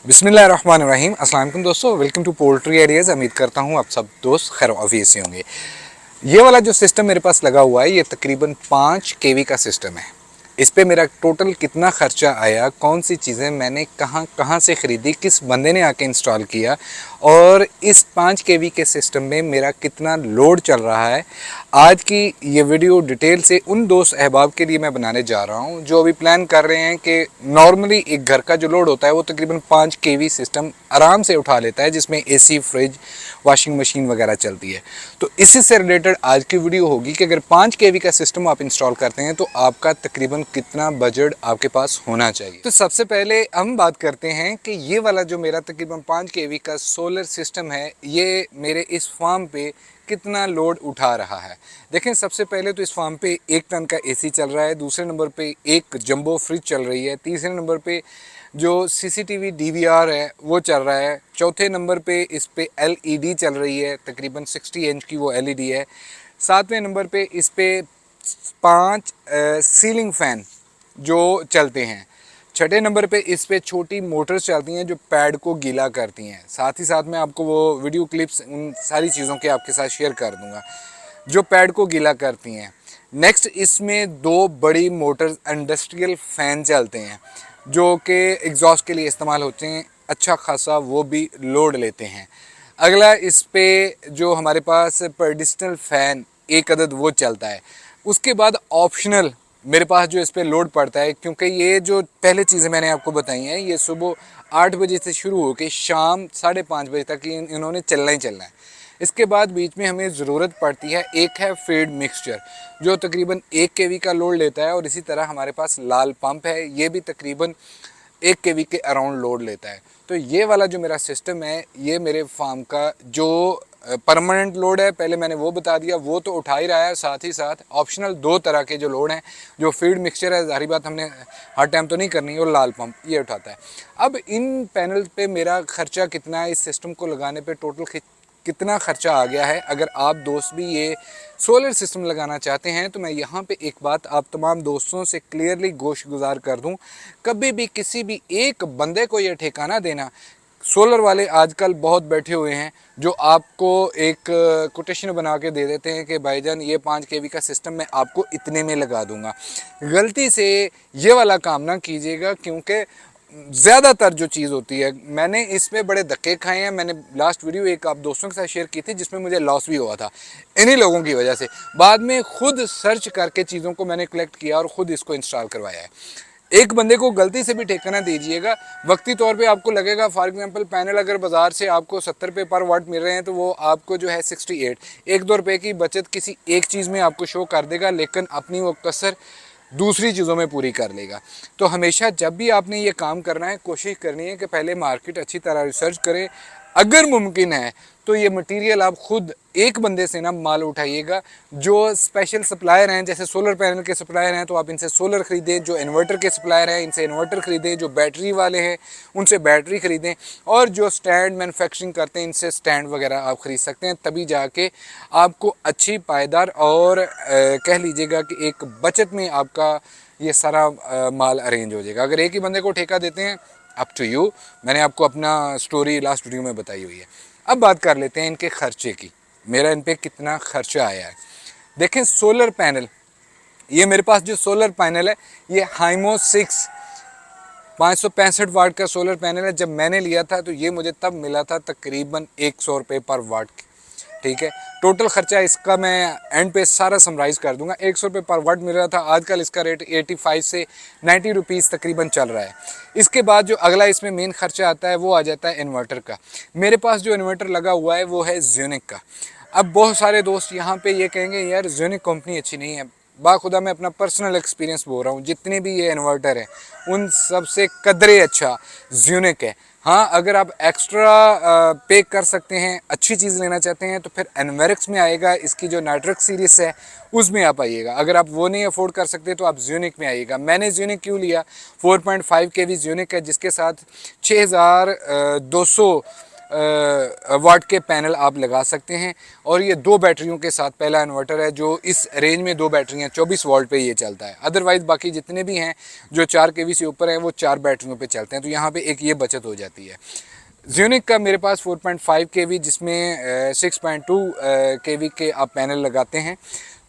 बिस्मिल्लाहिर्रहमानिर्रहीम। अस्सलाम वालेकुम दोस्तों, वेलकम टू पोल्ट्री आइडियाज़। उम्मीद करता हूँ आप सब दोस्त खैर ऑफिस से होंगे। ये वाला जो सिस्टम मेरे पास लगा हुआ है ये तकरीबन 5 केवी का सिस्टम है। इस पे मेरा टोटल कितना खर्चा आया, कौन सी चीज़ें मैंने कहाँ कहाँ से ख़रीदी, किस बंदे ने आके इंस्टॉल किया और इस 5 केवी के सिस्टम में मेरा कितना लोड चल रहा है, आज की ये वीडियो डिटेल से उन दोस्त अहबाब के लिए मैं बनाने जा रहा हूँ जो अभी प्लान कर रहे हैं कि नॉर्मली एक घर का जो लोड होता है वो तकरीबन 5 केवी सिस्टम आराम से उठा लेता है, जिसमें एसी, फ्रिज, वॉशिंग मशीन वगैरह चलती है। तो इसी से रिलेटेड आज की वीडियो होगी कि अगर 5 केवी का सिस्टम आप इंस्टॉल करते हैं तो आपका तकरीबन कितना बजट आपके पास होना चाहिए। तो सबसे पहले हम बात करते हैं कि ये वाला जो मेरा तकरीबन 5 केवी का सोलर सिस्टम है ये मेरे इस फार्म पे कितना लोड उठा रहा है। देखें, सबसे पहले तो इस फार्म पे 1 टन का एसी चल रहा है, दूसरे नंबर पे एक जंबो फ्रिज चल रही है, तीसरे नंबर पे जो सीसीटीवी डीवीआर है वो चल रहा है, चौथे नंबर पे इस पे एलईडी चल रही है, तकरीबन 60 इंच की वो एलईडी है, सातवें नंबर पे इस पे 5 सीलिंग फ़ैन जो चलते हैं, छठे नंबर पे इस पे छोटी मोटर्स चलती हैं जो पैड को गीला करती हैं। साथ ही साथ मैं आपको वो वीडियो क्लिप्स उन सारी चीज़ों के आपके साथ शेयर कर दूंगा जो पैड को गीला करती हैं। नेक्स्ट इसमें 2 बड़ी मोटर्स इंडस्ट्रियल फ़ैन चलते हैं जो कि एग्जॉस्ट के लिए इस्तेमाल होते हैं, अच्छा खासा वो भी लोड लेते हैं। अगला इस पे जो हमारे पास पेडिस्टल फ़ैन एक अदद वो चलता है। उसके बाद ऑप्शनल मेरे पास जो इस पे लोड पड़ता है, क्योंकि ये जो पहले चीज़ें मैंने आपको बताई हैं ये सुबह 8 बजे से शुरू होकर शाम 5:30 बजे तक इन्होंने चलना ही चलना है। इसके बाद बीच में हमें ज़रूरत पड़ती है, एक है फीड मिक्सचर जो तकरीबन 1 केवी का लोड लेता है, और इसी तरह हमारे पास लाल पंप है, ये भी तकरीबन 1 केवी के अराउंड लोड लेता है। तो ये वाला जो मेरा सिस्टम है ये मेरे फार्म का जो परमानेंट लोड है, पहले मैंने वो बता दिया, वो तो उठा ही रहा है। साथ ही साथ ऑप्शनल 2 तरह के जो लोड हैं, जो फीड मिक्सचर है, जाहिर बात हमने हर टाइम तो नहीं करनी है, और लाल पंप ये उठाता है। अब इन पैनल पे मेरा खर्चा कितना है, इस सिस्टम को लगाने पे टोटल कितना खर्चा आ गया है। अगर आप दोस्त भी ये सोलर सिस्टम लगाना चाहते हैं तो मैं यहाँ पे एक बात आप तमाम दोस्तों से क्लियरली गोशगुजार कर दूँ, कभी भी किसी भी एक बंदे को ये ठिकाना देना, सोलर वाले आजकल बहुत बैठे हुए हैं जो आपको एक कोटेशन बना के दे देते हैं कि भाईजान ये 5 केवी का सिस्टम मैं आपको इतने में लगा दूंगा। गलती से ये वाला काम ना कीजिएगा, क्योंकि ज़्यादातर जो चीज़ होती है, मैंने इसमें बड़े धक्के खाए हैं। मैंने लास्ट वीडियो एक आप दोस्तों के साथ शेयर की थी जिसमें मुझे लॉस भी हुआ था इन्हीं लोगों की वजह से। बाद में खुद सर्च करके चीज़ों को मैंने कलेक्ट किया और ख़ुद इसको इंस्टॉल करवाया है। एक बंदे को गलती से भी ठेकाना दीजिएगा, वक्ती तौर पे आपको लगेगा, फॉर एग्जांपल पैनल अगर बाज़ार से आपको 70 रुपये पर वाट मिल रहे हैं तो वो आपको जो है 68, 1-2 रुपये की बचत किसी एक चीज़ में आपको शो कर देगा, लेकिन अपनी वो कसर दूसरी चीज़ों में पूरी कर लेगा। तो हमेशा जब भी आपने ये काम करना है, कोशिश करनी है कि पहले मार्केट अच्छी तरह रिसर्च करें। अगर मुमकिन है तो ये मटेरियल आप खुद एक बंदे से ना माल उठाइएगा। जो स्पेशल सप्लायर हैं, जैसे सोलर पैनल के सप्लायर हैं तो आप इनसे सोलर ख़रीदें, जो इन्वर्टर के सप्लायर हैं इनसे इन्वर्टर ख़रीदें, जो बैटरी वाले हैं उनसे बैटरी ख़रीदें, और जो स्टैंड मैन्युफैक्चरिंग करते हैं इनसे स्टैंड वगैरह आप ख़रीद सकते हैं। तभी जाके आपको अच्छी पायदार और कह लीजिएगा कि एक बचत में आपका ये सारा माल अरेंज हो जाएगा। अगर एक ही बंदे को ठेका देते हैं, अप टू यू। मैंने आपको अपना स्टोरी लास्ट वीडियो में बताई हुई है। अब बात कर लेते हैं इनके खर्चे की, मेरा इन पे कितना खर्चा आया है। देखें, सोलर पैनल, ये मेरे पास जो सोलर पैनल है ये हाइमो 6 565 वाट का सोलर पैनल है। जब मैंने लिया था तो ये मुझे तब मिला था तकरीबन 100 रुपये पर वाट। ठीक है, टोटल खर्चा इसका मैं एंड पे सारा समराइज कर दूंगा। 100 रुपये पर वाट मिल रहा था, आजकल इसका रेट 85 से 90 रुपीज़ तकरीबन चल रहा है। इसके बाद जो अगला इसमें मेन खर्चा आता है वो आ जाता है इन्वर्टर का। मेरे पास जो इन्वर्टर लगा हुआ है वो है ज़्यूनिक का। अब बहुत सारे दोस्त यहाँ पे ये कहेंगे यार ज़्यूनिक कंपनी अच्छी नहीं है। बाखुदा मैं अपना पर्सनल एक्सपीरियंस बोल रहा हूँ, जितने भी ये इन्वर्टर हैं उन सबसे कदरे अच्छा ज़्यूनिक है। हाँ, अगर आप एक्स्ट्रा पे कर सकते हैं, अच्छी चीज़ लेना चाहते हैं तो फिर एनवेरिक्स में आएगा, इसकी जो नाइट्रिक सीरीज़ है उसमें आप आइएगा। अगर आप वो नहीं अफोर्ड कर सकते तो आप ज़्यूनिक में आइएगा। मैंने ज़्यूनिक क्यों लिया, 4.5 केवी ज़्यूनिक है जिसके साथ 6200 वाट के पैनल आप लगा सकते हैं। और ये 2 बैटरियों के साथ पहला इन्वर्टर है जो इस रेंज में 2 बैटरियाँ 24 वोल्ट पे ये चलता है। अदरवाइज़ बाकी जितने भी हैं जो 4 केवी से ऊपर हैं वो 4 बैटरियों पे चलते हैं, तो यहाँ पे एक ये बचत हो जाती है। ज़्यूनिक का मेरे पास 4.5 केवी जिसमें 6.2 केवी के आप पैनल लगाते हैं,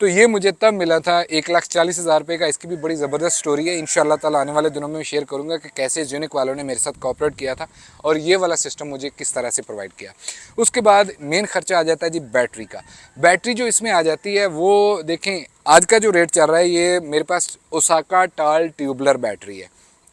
तो ये मुझे तब मिला था 1,40,000 रुपये का। इसकी भी बड़ी ज़बरदस्त स्टोरी है, इंशाल्लाह ताला आने वाले दिनों में शेयर करूंगा कि कैसे ज़्यूनिक वालों ने मेरे साथ कोऑपरेट किया था और ये वाला सिस्टम मुझे किस तरह से प्रोवाइड किया। उसके बाद मेन खर्चा आ जाता है जी बैटरी का। बैटरी जो इसमें आ जाती है वो देखें, आज का जो रेट चल रहा है ये मेरे पास ओसाका टाल ट्यूबलर बैटरी है।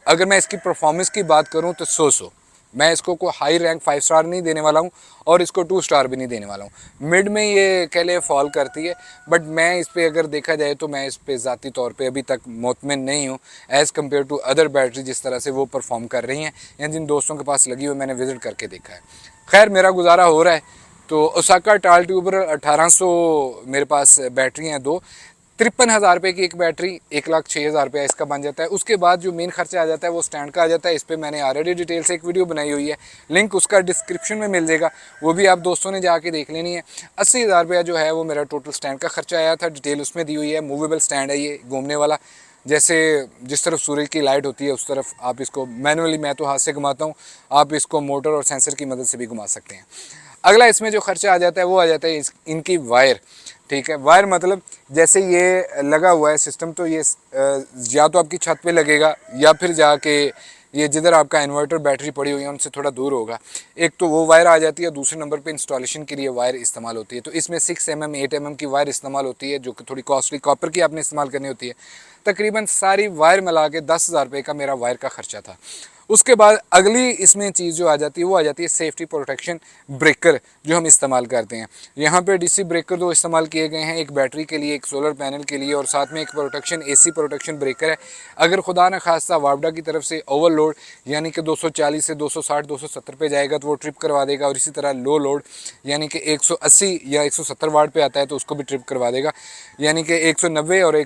अगर मैं इसकी परफॉर्मेंस की बात करूँ तो 100 मैं इसको कोई हाई रैंक 5 स्टार नहीं देने वाला हूँ और इसको 2 स्टार भी नहीं देने वाला हूँ। मिड में ये कह ले फॉल करती है, बट मैं इस पर अगर देखा जाए तो मैं इस पर ज़ाती तौर पे अभी तक मुतमिन नहीं हूँ as compare to other battery जिस तरह से वो परफॉर्म कर रही हैं या जिन दोस्तों के पास लगी हुई मैंने विज़िट करके देखा है। खैर मेरा गुजारा हो रहा है। तो ओसाका टाल ट्यूबर 1800 मेरे पास बैटरी हैं 2, 53,000 रुपये की एक बैटरी, 1,06,000 रुपया इसका बन जाता है। उसके बाद जो मेन खर्चा आ जाता है वो स्टैंड का आ जाता है। इस पर मैंने ऑलरेडी डिटेल से एक वीडियो बनाई हुई है, लिंक उसका डिस्क्रिप्शन में मिल जाएगा, वो भी आप दोस्तों ने जाके देख लेनी है। 80,000 रुपया जो है वो मेरा टोटल स्टैंड का खर्चा आया था, डिटेल उसमें दी हुई है। मूवेबल स्टैंड है ये, घूमने वाला, जैसे जिस तरफ सूरज की लाइट होती है उस तरफ आप इसको मैनुअली, मैं तो हाथ से घुमाता हूँ, आप इसको मोटर और सेंसर की मदद से भी घुमा सकते हैं। अगला इसमें जो खर्चा आ जाता है वो आ जाता है इनकी वायर। ठीक है, वायर मतलब जैसे ये लगा हुआ है सिस्टम, तो ये या तो आपकी छत पे लगेगा या फिर जाके ये जिधर आपका इन्वर्टर बैटरी पड़ी हुई है उनसे थोड़ा दूर होगा। एक तो वो वायर आ जाती है, दूसरे नंबर पे इंस्टॉलेशन के लिए वायर इस्तेमाल होती है। तो इसमें 6 mm 8 mm की वायर इस्तेमाल होती है जो कि थोड़ी कॉस्टली कॉपर की आपने इस्तेमाल करनी होती है। तकरीबन सारी वायर मिला के 10,000 रुपये का मेरा वायर का खर्चा था। उसके बाद अगली इसमें चीज़ जो आ जाती है वो आ जाती है सेफ्टी प्रोटेक्शन ब्रेकर जो हम इस्तेमाल करते हैं। यहाँ पे डीसी ब्रेकर दो इस्तेमाल किए गए हैं, एक बैटरी के लिए, एक सोलर पैनल के लिए, और साथ में एक प्रोटेक्शन एसी प्रोटेक्शन ब्रेकर है। अगर खुदा न खास्ता वापडा की तरफ से ओवरलोड यानी कि 240 से 260 270 पे जाएगा तो वो ट्रिप करवा देगा, और इसी तरह लो लोड यानी कि 180 या 170 वाट पे आता है तो उसको भी ट्रिप करवा देगा, यानी कि 190 और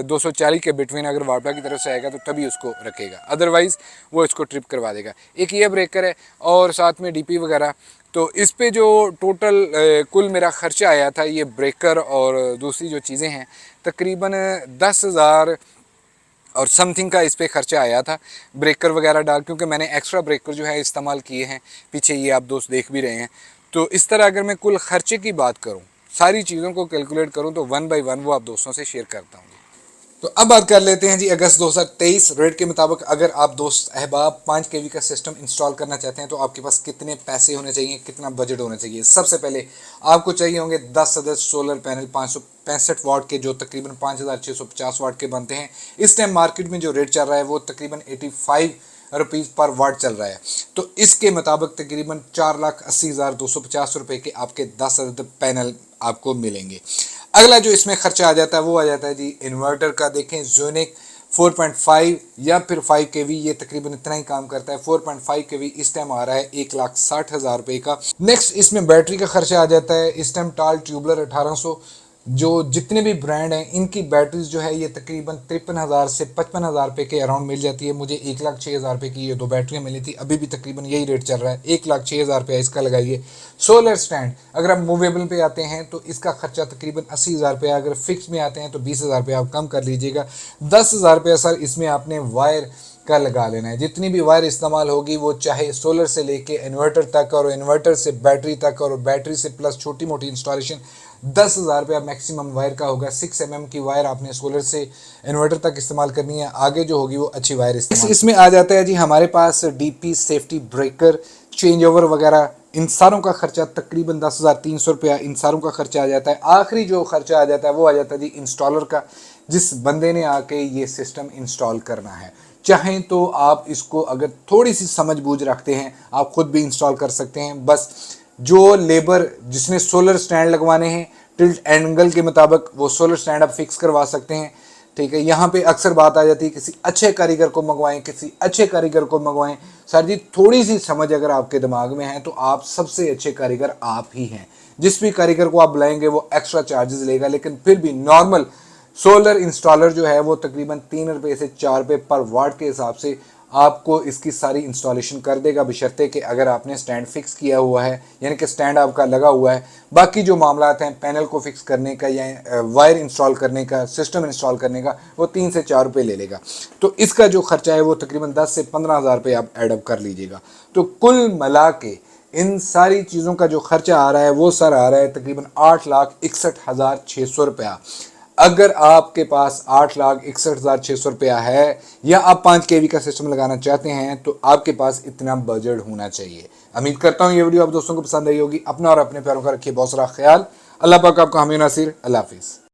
240 के बिटवीन अगर वापडा की तरफ से आएगा तो तभी उसको रखेगा, अदरवाइज़ वो इसको ट्रिप करवा देगा। एक ये ब्रेकर है और साथ में डीपी वगैरह। तो इस पे जो टोटल कुल मेरा खर्चा आया था ये ब्रेकर और दूसरी जो चीज़ें हैं तकरीबन 10,000 और समथिंग का इस पे खर्चा आया था ब्रेकर वगैरह डाल, क्योंकि मैंने एक्स्ट्रा ब्रेकर जो है इस्तेमाल किए हैं, पीछे ये आप दोस्त देख भी रहे हैं। तो इस तरह अगर मैं कुल खर्चे की बात करूँ, सारी चीज़ों को कैलकुलेट करूँ तो 1 बाय 1 वो आप दोस्तों से शेयर करता हूँ। तो अब बात कर लेते हैं जी अगस्त 2023 रेट के मुताबिक अगर आप दोस्त अहबाब 5 केवी का सिस्टम इंस्टॉल करना चाहते हैं तो आपके पास कितने पैसे होने चाहिए, कितना बजट होना चाहिए। सबसे पहले आपको चाहिए होंगे 10 सदस्य सोलर पैनल 565 वाट के जो तकरीबन 5,650 वाट के बनते हैं। इस टाइम मार्केट में जो रेट चल रहा है वो तकरीबन 85 रुपीज़ पर वाट चल रहा है। तो इसके मुताबिक तकरीबन 4,80,250 रुपये के आपके 10 अदद पैनल आपको मिलेंगे। अगला जो इसमें खर्चा आ जाता है वो आ जाता है जी इन्वर्टर का। देखें ज़्यूनिक 4.5 या फिर 5 केवी, ये तकरीबन इतना ही काम करता है। 4.5 केवी इस टाइम आ रहा है 1,60,000 रुपये का। नेक्स्ट इसमें बैटरी का खर्चा आ जाता है। इस टाइम टाल ट्यूबलर 1800 जो जितने भी ब्रांड हैं इनकी बैटरीज जो है ये तकरीबन 53,000 से 55,000 रुपये के अराउंड मिल जाती है। मुझे 1,06,000 रुपये की ये 2 बैटरियाँ मिली थी, अभी भी तकरीबन यही रेट चल रहा है, 1,06,000 रुपया इसका लगाइए। सोलर स्टैंड अगर आप मूवेबल पे आते हैं तो इसका खर्चा तकरीबन 80,000 रुपया, अगर फिक्स में आते हैं तो 20,000 रुपया आप कम कर लीजिएगा। 10,000 रुपया सर इसमें आपने वायर का लगा लेना है। जितनी भी वायर इस्तेमाल होगी वो चाहे सोलर से लेके इन्वर्टर तक और इन्वर्टर से बैटरी तक और बैटरी से प्लस छोटी मोटी इंस्टॉलेशन, 10,000 रुपया मैक्सिमम वायर का होगा। 6 mm की वायर आपने सोलर से इन्वर्टर तक इस्तेमाल करनी है, आगे जो होगी वो अच्छी वायर इस्तेमाल। इसमें आ जाता है जी हमारे पास DP, safety breaker, change over वगैरह, इन सारों का खर्चा तकरीबन 10,300 रुपया इन सारों का खर्चा आ जाता है। आखिरी जो खर्चा आ जाता है वो आ जाता है जी इंस्टॉलर का, जिस बंदे ने आके ये सिस्टम इंस्टॉल करना है। चाहें तो आप इसको अगर थोड़ी सी समझ बूझ रखते हैं आप खुद भी इंस्टॉल कर सकते हैं। बस जो लेबर जिसने सोलर स्टैंड लगवाने हैं टिल्ट एंगल के मुताबिक वो सोलर स्टैंड आप फिक्स करवा सकते हैं। ठीक है, यहाँ पे अक्सर बात आ जाती है किसी अच्छे कारीगर को मंगवाएं, किसी अच्छे कारीगर को मंगवाएं। सर जी थोड़ी सी समझ अगर आपके दिमाग में है तो आप सबसे अच्छे कारीगर आप ही हैं। जिस भी कारीगर को आप बुलाएंगे वो एक्स्ट्रा चार्जेस लेगा, लेकिन फिर भी नॉर्मल सोलर इंस्टॉलर जो है वो तकरीबन 3 रुपये से 4 रुपये पर वाट के हिसाब से आपको इसकी सारी इंस्टॉलेशन कर देगा, बशर्ते कि अगर आपने स्टैंड फिक्स किया हुआ है, यानी कि स्टैंड आपका लगा हुआ है। बाकी जो मामलात हैं पैनल को फिक्स करने का या वायर इंस्टॉल करने का, सिस्टम इंस्टॉल करने का, वो 3 से 4 रुपये ले लेगा। तो इसका जो खर्चा है वो तकरीबन 10 से 15 हज़ार रुपये आप एडअप कर लीजिएगा। तो कुल मिला के इन सारी चीज़ों का जो खर्चा आ रहा है वो सर आ रहा है तकरीबन 8,61,600 रुपया। अगर आपके पास 8,61,600 रुपया है या आप 5 kV का सिस्टम लगाना चाहते हैं तो आपके पास इतना बजट होना चाहिए। उम्मीद करता हूँ ये वीडियो आप दोस्तों को पसंद आई होगी। अपना और अपने प्यारों का रखिए बहुत सारा ख्याल। अल्लाह पाक आपका हामी नासिर। अल्लाह हाफिज़।